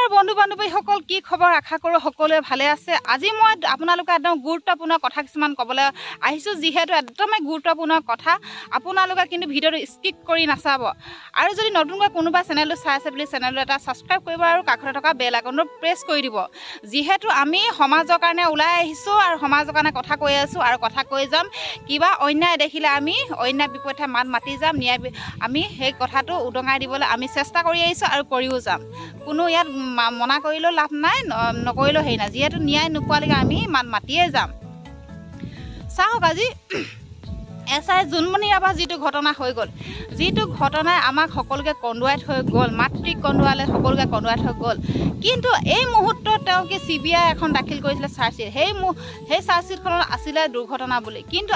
নমস্কাৰ বন্ধু বান্ধৱীসকল, কি খবৰ? আশা কৰোঁ সকলোৱে ভালে আছে। আজি মই আপোনালোকে একদম গুৰুত্বপূৰ্ণ কথা কিছুমান ক'বলৈ আহিছোঁ, যিহেতু একদমেই গুৰুত্বপূৰ্ণ কথা। আপোনালোকে কিন্তু ভিডিঅ'টো স্কিপ কৰি নাচাব, আৰু যদি নতুনকৈ কোনোবা চেনেলটো চাই আছে বুলি চেনেলটো এটা ছাবস্ক্ৰাইব কৰিব আৰু কাষতে থকা বেল আইকনটো প্ৰেছ কৰি দিব। যিহেতু আমি সমাজৰ কাৰণে ওলাই আহিছোঁ আৰু সমাজৰ কাৰণে কথা কৈ আছোঁ আৰু কথা কৈ যাম। কিবা অন্যায় দেখিলে আমি অন্যায় বিপক্ষে মাত মাতি যাম, আমি সেই কথাটো উদঙাই দিবলৈ আমি চেষ্টা কৰি আহিছোঁ আৰু কৰিও যাম। কোনো ইয়াত মনা কৰিলেও লাভ নাই, নকৰিলেও হেৰি নাই। যিহেতু ন্যায় নোপোৱালৈকে আমি মাত মাতিয়ে যাম। চাওক, আজি SI জোনমণি ৰাভাৰ যিটো ঘটনা হৈ গ'ল, যিটো ঘটনাই আমাক সকলোকে কন্দুৱাই থৈ গ'ল, মাতৃক কন্দুৱালে, সকলোকে কন্দুৱাই থৈ গ'ল। কিন্তু এই মুহূৰ্তত তেওঁকে CBI এখন দাখিল কৰিছিলে চাৰ্জশ্বিট। সেই চাৰ্জশ্বিটখনত আছিলে দুৰ্ঘটনা বুলি। কিন্তু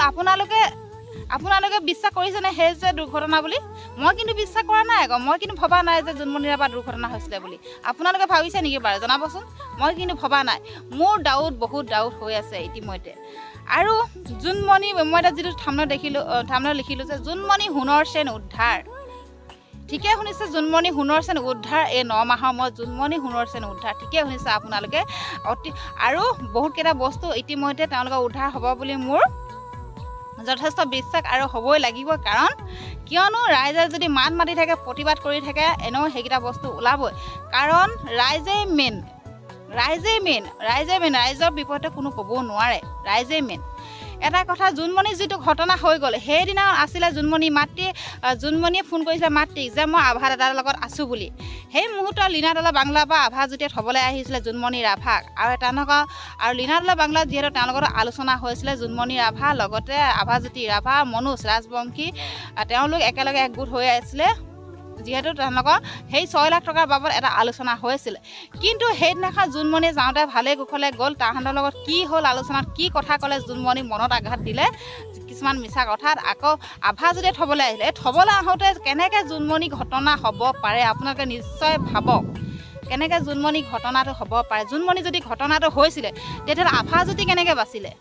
আপোনালোকে বিশ্বাস কৰিছেনে সেই যে দুৰ্ঘটনা বুলি? মই কিন্তু বিশ্বাস কৰা নাই আকৌ। মই কিন্তু ভবা নাই যে জোনমণি ৰাভাৰ দুৰ্ঘটনা হৈছিলে বুলি। আপোনালোকে ভাবিছে নেকি বাৰু? জনাবচোন। মই কিন্তু ভবা নাই। মোৰ বহুত ডাউট হৈ আছে ইতিমধ্যে। আৰু জোনমণি, মই এতিয়া যিটো থামনেলত লিখিলোঁ যে জোনমণি সোণৰ চেন উদ্ধাৰ। ঠিকে শুনিছে, জোনমণি সোণৰ চেন উদ্ধাৰ। এই 9 মাহৰ মূৰত জোনমণি সোণৰ চেন উদ্ধাৰ। ঠিকে শুনিছে আপোনালোকে। আৰু বহুতকেইটা বস্তু ইতিমধ্যে তেওঁলোকৰ উদ্ধাৰ হ'ব বুলি মোৰ যথেষ্ট বিশ্বাস, আৰু হ'বই লাগিব। কাৰণ কিয়নো ৰাইজে যদি মাত মাতি থাকে, প্ৰতিবাদ কৰি থাকে, এনেও সেইকেইটা বস্তু ওলাবই। কাৰণ ৰাইজেই মেইন, ৰাইজৰ বিপদে কোনো ক'বও নোৱাৰে। ৰাইজেই মেইন। এটা কথা, জোনমণি যিটো ঘটনা হৈ গ'ল, সেইদিনা আছিলে জোনমণিয়ে ফোন কৰিছিলে মাতৃক যে মই আভা দাদাৰ লগত আছোঁ বুলি। সেই মুহূৰ্তত লীনাদলা বাংলা বা আভা জ্যোতিয়ে থ'বলৈ আহিছিলে জোনমণি ৰাভাক। আৰু লীনাদলা বাংলাত যিহেতু তেওঁলোকৰ আলোচনা হৈছিলে জোনমণি ৰাভা, লগতে আভা জ্যোতি ৰাভা, মনোজ ৰাজবংশী, তেওঁলোক একেলগে একগোট হৈ আছিলে। যিহেতু তেওঁলোকৰ সেই 6 লাখ টকাৰ বাবদ এটা আলোচনা হৈছিলে। কিন্তু সেইদিনাখন জোনমণিয়ে যাওঁতে ভালে কুশলে গ'ল। তাহাঁতৰ লগত কি হ'ল, আলোচনাত কি কথা ক'লে, জোনমণি মনত আঘাত দিলে কিছুমান মিছা কথাত। আকৌ আভা জ্যোতিয়ে থ'বলৈ আহিলে। থ'বলৈ আহোঁতে কেনেকৈ জোনমণি ঘটনা হ'ব পাৰে আপোনালোকে নিশ্চয় ভাবক। কেনেকৈ জোনমণি ঘটনাটো হ'ব পাৰে? জোনমণি যদি ঘটনাটো হৈছিলে, তেতিয়াহ'লে আভা জ্যোতি কেনেকৈ বাচিলে?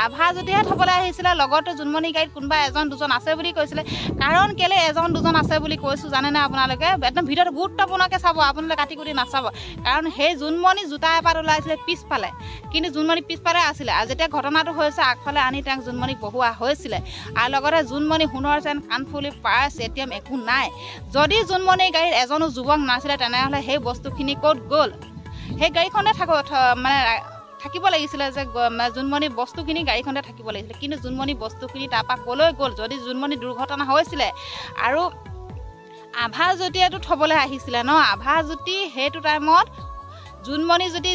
আভা জ্যোতিহে থ'বলৈ আহিছিলে। লগতে জোনমণি গাড়ীত কোনোবা 1-2জন আছে বুলি কৈছিলে। কাৰণ কেলৈ 1-2জন আছে বুলি কৈছোঁ জানেনে আপোনালোকে? একদম ভিডিঅ'টো গুৰুত্বপূৰ্ণকৈ চাব, আপোনালোকে কাটি কুটি নাচাব। কাৰণ সেই জোনমণি জোতা এপাত ওলাইছিলে পিছফালে, কিন্তু জোনমণি পিছফালে আছিলে। আৰু যেতিয়া ঘটনাটো হৈছে, আগফালে আনি তেওঁক জোনমণিক বহোৱা হৈছিলে। আৰু লগতে জোনমণি সোণৰ চেন, কাণফুলি, পাৰ্চ, ATM একো নাই। যদি জোনমণিৰ গাড়ীত এজনো যুৱক নাছিলে, তেনেহ'লে সেই বস্তুখিনি ক'ত গ'ল? সেই গাড়ীখনে থাকিব লাগিছিলে, যে জোনমণি বস্তুখিনি গাড়ীখনতে থাকিব লাগিছিলে। কিন্তু জোনমণি বস্তুখিনি তাৰপৰা ক'লৈ গ'ল? যদি জোনমণি দুৰ্ঘটনা হৈছিলে আৰু আভা জ্যোতিয়েতো থ'বলৈ আহিছিলে ন। আভা জ্যোতি সেইটো টাইমত জোনমণি যদি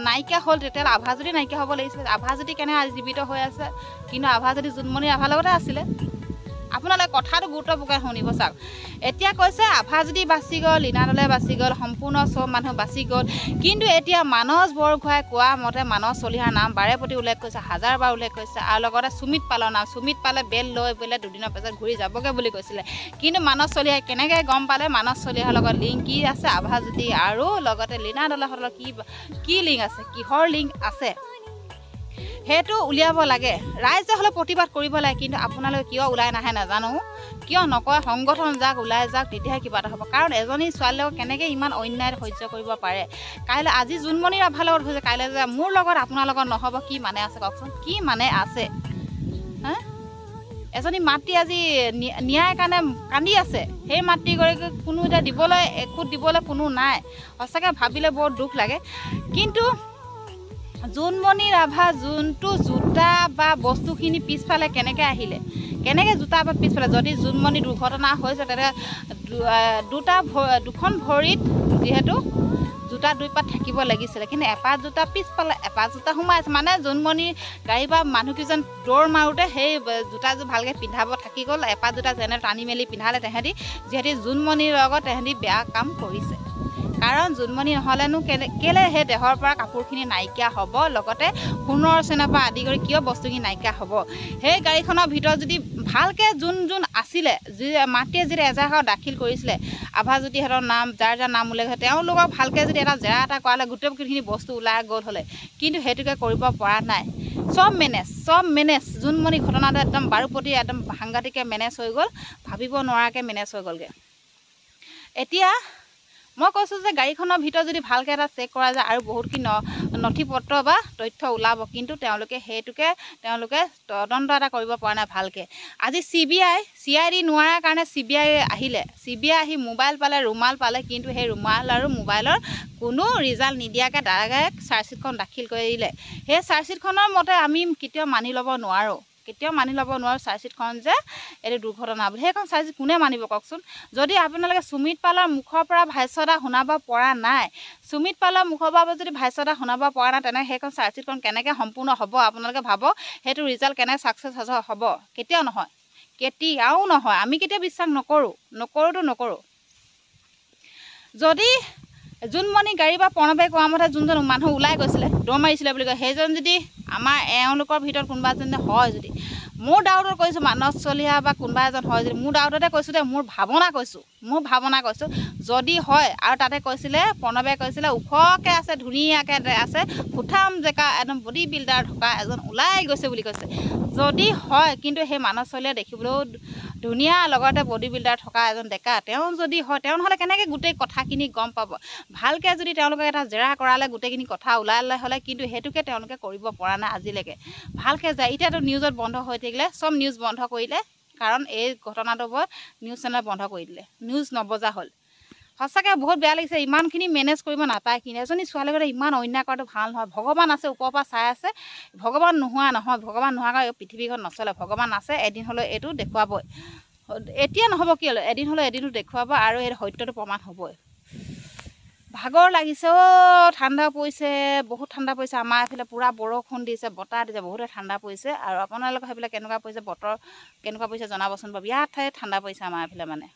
নাইকিয়া হ'ল, তেতিয়াহ'লে আভা জ্যোতি নাইকিয়া হ'ব লাগিছিলে। আভা জ্যোতি কেনে আজি জীৱিত হৈ আছে? কিন্তু আভা জ্যোতি জোনমণি আভাৰ লগতে আছিলে। আপোনালোকে কথাটো গুৰুত্বপূৰ্ণ শুনিব। চাওক, এতিয়া কৈছে আভা জ্যোতি বাচি গ'ল, লীনাদলে বাচি গ'ল, সম্পূৰ্ণ চব মানুহ বাচি গ'ল। কিন্তু এতিয়া মানস বৰগোহাঁই কোৱা মতে মানস চলিহাৰ নাম বাৰে প্ৰতি উল্লেখ কৰিছে, 1000বাৰ উল্লেখ কৰিছে। আৰু লগতে সুমিত পালৰ নাম, সুমিত পালে বেল লৈ বোলে 2 দিনৰ পাছত ঘূৰি যাবগৈ বুলি কৈছিলে। কিন্তু মানস চলিহাই কেনেকৈ গম পালে মানস চলিহাৰ লগত লিংক কি আছে? আভা জ্যোতি আৰু লগতে লীনাদলাহঁতৰ কি লিংক আছে, কিহৰ লিংক আছে, সেইটো উলিয়াব লাগে। ৰাইজে হ'লে প্ৰতিবাদ কৰিব লাগে। কিন্তু আপোনালোকে কিয় ওলাই নাহে নাজানো, কিয় নকয়? সংগঠন যাওক, ওলাই যাওক, তেতিয়াহে কিবা এটা হ'ব। কাৰণ এজনী ছোৱালীৰ লগত কেনেকৈ ইমান অন্যায় সহ্য কৰিব পাৰে? কাইলৈ আজি জোনমণি ৰাভাৰ লগত হৈছে, কাইলৈ যে মোৰ লগত আপোনাৰ লগত নহ'ব, কি মানে আছে কওকচোন? কি মানে আছে? এজনী মাতৃ আজি ন্যায়ৰ কাৰণে কান্দি আছে। সেই মাতৃগৰাকীক কোনো এতিয়া একোট দিবলৈ কোনো নাই। সঁচাকৈ ভাবিলে বৰ দুখ লাগে। কিন্তু জোনমণি ৰাভা যোনটো জোতা বা বস্তুখিনি পিছফালে কেনেকৈ আহিলে, কেনেকৈ জোতা বা পিছফালে? যদি জোনমণি দুৰ্ঘটনা হৈছে, তেতিয়া 2খন ভৰিত যিহেতু জোতা 2 পাত থাকিব লাগিছিলে। কিন্তু এপাত জোতা পিছফালে, এপাত জোতা সোমাইছে। মানে জোনমণি গাড়ী বা মানুহকেইজন দৌৰ মাৰোঁতে সেই জোতাযোৰ ভালকৈ পিন্ধাব থাকি গ'ল। এপাত জোতা যেনে টানি মেলি পিন্ধালে যিহেতু জোনমণিৰ লগত বেয়া কাম কৰিছে। কাৰণ জোনমণি নহ'লেনো কেলৈ সেই দেহৰ পৰা কাপোৰখিনি নাইকিয়া হ'ব? লগতে সোণৰ চেনৰ পৰা আদি কৰি কিয় বস্তুখিনি নাইকিয়া হ'ব? সেই গাড়ীখনৰ ভিতৰত যদি ভালকৈ যোন আছিলে, মাতৃয়ে যদি এজাহাৰ দাখিল কৰিছিলে, আভা জ্যোতিহঁতৰ নাম, যাৰ নাম উল্লেখ হয়, তেওঁলোকক ভালকৈ যদি এটা জেৰা এটা কৰালে গোটেইখিনি বস্তু ওলাই গ'ল হ'লে। কিন্তু সেইটোকে কৰিব পৰা নাই। চব মেনেজ জোনমণি ঘটনাটো একদম বাৰুপতি একদম সাংঘাতিককৈ মেনেজ হৈ গ'ল। ভাবিব নোৱাৰাকৈ মেনেজ হৈ গ'লগৈ। এতিয়া মই কৈছোঁ যে গাড়ীখনৰ ভিতৰত যদি ভালকৈ এটা চেক কৰা যায় আৰু বহুতখিনি নথি পত্ৰ বা তথ্য ওলাব, কিন্তু তেওঁলোকে তদন্ত এটা কৰিব পৰা নাই ভালকৈ। আজি CID নোৱাৰাৰ কাৰণে CBI আহিলে, CBI আহি মোবাইল পালে, ৰুমাল পালে, কিন্তু সেই ৰুমাল আৰু মোবাইলৰ কোনো ৰিজাল্ট নিদিয়াকৈ ডাইৰেক্ট চাৰ্জশ্বিটখন দাখিল কৰি দিলে। সেই চাৰ্জশ্বিটখনৰ মতে আমি কেতিয়াও মানি ল'ব নোৱাৰোঁ চাৰ্জশ্বিটখন যে এইটো দুৰ্ঘটনা বুলি। সেইখন চাৰ্জশ্বিট কোনে মানিব কওকচোন? যদি আপোনালোকে সুমিত পালৰ মুখৰ পৰা ভাষ্য এটা শুনাব পৰা নাই, তেনে সেইখন চাৰ্জশ্বিটখন কেনেকৈ সম্পূৰ্ণ হ'ব? আপোনালোকে ভাবক, সেইটো ৰিজাল্ট কেনেকৈ ছাকচেছ হ'ব? কেতিয়াও নহয়। আমি কেতিয়াও বিশ্বাস নকৰোঁ। যদি জোনমণি গাড়ী বা প্ৰণৱে কোৱা মতে যোনজন মানুহ ওলাই গৈছিলে, দৌৰ মাৰিছিলে বুলি কয়, সেইজন যদি আমাৰ এওঁলোকৰ ভিতৰত কোনোবা এজনে হয়, যদি মোৰ ডাউটত কৈছোঁ মানস চলিহা বা কোনোবা এজন হয় যদি, মোৰ ডাউটতে কৈছোঁ দেই, মোৰ ভাৱনা কৈছোঁ যদি হয়। আৰু তাতে কৈছিলে, প্ৰণৱে কৈছিলে ওখকৈ আছে, ধুনীয়াকৈ আছে, ফুঠাম জেকা একদম বডি বিল্ডাৰ থকা এজন ওলাই গৈছে বুলি কৈছে। যদি হয়, কিন্তু সেই মানস চলিহা দেখিবলৈও ধুনীয়া, লগতে বডি বিল্ডাৰ থকা এজন ডেকা, তেওঁ যদি হয়, তেওঁ নহ'লে কেনেকৈ গোটেই কথাখিনি গম পাব? ভালকৈ যদি তেওঁলোকে এটা জেৰা কৰালে গোটেইখিনি কথা ওলালে হ'লে, কিন্তু সেইটোকে তেওঁলোকে কৰিব পৰা নাই আজিলৈকে। ভালকৈ যায়, এতিয়াতো নিউজত বন্ধ হৈ থাকিলে, চব নিউজ বন্ধ কৰিলে, কাৰণ এই ঘটনাটোৰ ওপৰত নিউজ চেনেল বন্ধ কৰি দিলে, নিউজ নবজা হ'ল। সঁচাকৈ বহুত বেয়া লাগিছে, ইমানখিনি মেনেজ কৰিব নাপায়। এজনী ছোৱালীৰ কথা ইমান অন্যায় কৰাটো ভাল নহয়। ভগৱান আছে, ওপৰৰ পৰা চাই আছে, ভগৱান নোহোৱা নহয়, ভগৱান নোহোৱাকৈ পৃথিৱীখন নচলে। ভগৱান আছে, এদিন হ'লেও এইটো দেখুৱাবই। এতিয়া নহ'ব কি হ'লে, এদিন হ'লেও এদিনো দেখুৱাব, আৰু এই সত্যটো প্ৰমাণ হ'বই। ভাগৰ লাগিছে ঠাণ্ডা পৰিছে, বহুত ঠাণ্ডা পৰিছে। আমাৰ এইফালে পূৰা বৰষুণ দিছে, বতাহ দিছে, বহুতে ঠাণ্ডা পৰিছে। আৰু আপোনালোকৰ সেইফালে কেনেকুৱা পৰিছে, বতৰ কেনেকুৱা পৰিছে জনাবচোন বাৰু। বিৰাট ঠাণ্ডা পৰিছে আমাৰ এইফালে মানে।